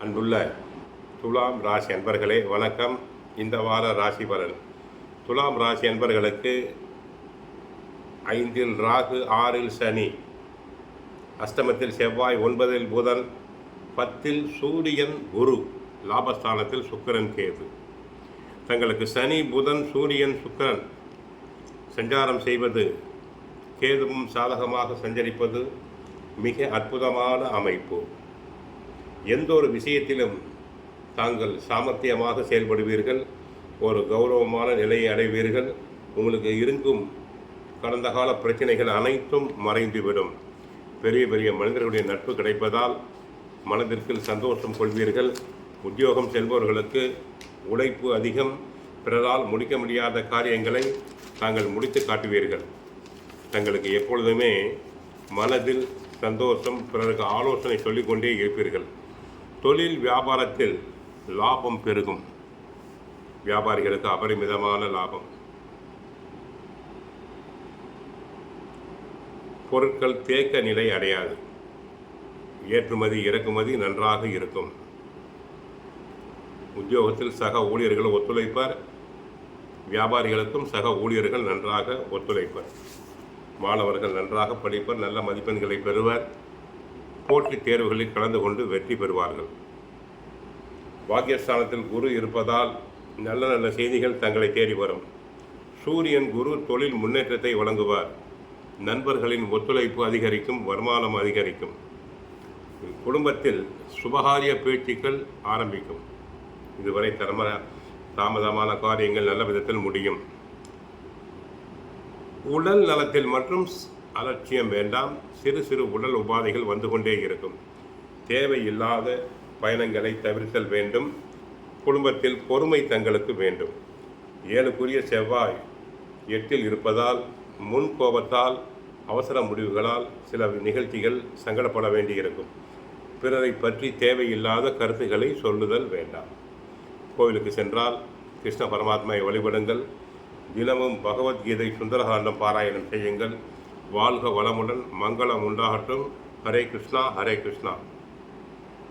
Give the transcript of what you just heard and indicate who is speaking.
Speaker 1: அன்புள்ள துலாம் ராசி அன்பர்களே வணக்கம். இந்த வார ராசி பலன். துலாம் ராசி அன்பர்களுக்கு 5இல் ராகு, 6இல் சனி, அஷ்டமத்தில் செவ்வாய், 9இல் புதன், 10இல் சூரியன், குரு, லாபஸ்தானத்தில் சுக்கிரன், கேது. தங்களுக்கு சனி, புதன், சூரியன், சுக்கிரன் சஞ்சாரம் செய்வது, கேதுவும் சாதகமாக சஞ்சரிப்பது மிக அற்புதமான அமைப்பு. எந்த ஒரு விஷயத்திலும் தாங்கள் சாமர்த்தியமாக செயல்படுவீர்கள், ஒரு கௌரவமான நிலையை அடைவீர்கள். உங்களுக்கு இருக்கும் கடந்த கால பிரச்சனைகள் அனைத்தும் மறைந்துவிடும். பெரிய பெரிய மனிதர்களுடைய நட்பு கிடைப்பதால் மனதிற்கு சந்தோஷம் கொள்வீர்கள். உத்தியோகம் செல்பவர்களுக்கு உழைப்பு அதிகம். பிறரால் முடிக்க முடியாத காரியங்களை தாங்கள் முடித்து காட்டுவீர்கள். தங்களுக்கு எப்பொழுதுமே மனதில் சந்தோஷம், பிறருக்கு ஆலோசனை சொல்லிக்கொண்டே இருப்பீர்கள். தொழில் வியாபாரத்தில் லாபம் பெருகும். வியாபாரிகளுக்கு அபரிமிதமான லாபம். பொருட்கள் தேக்க நிலை அடையாது. ஏற்றுமதி இறக்குமதி நன்றாக இருக்கும். உத்தியோகத்தில் சக ஊழியர்கள் ஒத்துழைப்பர். வியாபாரிகளுக்கும் சக ஊழியர்கள் நன்றாக ஒத்துழைப்பர். மாணவர்கள் நன்றாக படிப்பர், நல்ல மதிப்பெண்களை பெறுவர். போட்டித் தேர்வுகளில் கலந்து கொண்டு வெற்றி பெறுவார்கள். பாக்கியஸ்தானத்தில் குரு இருப்பதால் நல்ல நல்ல செய்திகள் தங்களை தேடி வரும். சூரியன், குரு தொழில் முன்னேற்றத்தை வழங்குவார். நண்பர்களின் ஒத்துழைப்பு அதிகரிக்கும், வருமானம் அதிகரிக்கும். குடும்பத்தில் சுபகாரிய பேச்சுக்கள் ஆரம்பிக்கும். இதுவரை தாமதமான காரியங்கள் நல்ல விதத்தில் முடியும். உடல் நலத்தில் மற்றும் அலட்சியம் வேண்டாம். சிறு சிறு உடல் உபாதைகள் வந்து கொண்டே இருக்கும். தேவையில்லாத பயணங்களை தவிர்த்தல் வேண்டும். குடும்பத்தில் பொறுமை தங்களுக்கு வேண்டும். 7க்குரிய செவ்வாய் 8இல் இருப்பதால் முன் கோபத்தால், அவசர முடிவுகளால் சில நிகழ்ச்சிகள் சங்கடப்பட வேண்டியிருக்கும். பிறரை பற்றி தேவையில்லாத கருத்துக்களை சொல்லுதல் வேண்டாம். கோவிலுக்கு சென்றால் கிருஷ்ண பரமாத்மாவை வழிபடுங்கள். தினமும் பகவத்கீதை, சுந்தரகாண்டம் பாராயணம் செய்யுங்கள். வாழ்க வளமுடன், மங்களம் உண்டாகட்டும். ஹரே கிருஷ்ணா, ஹரே கிருஷ்ணா.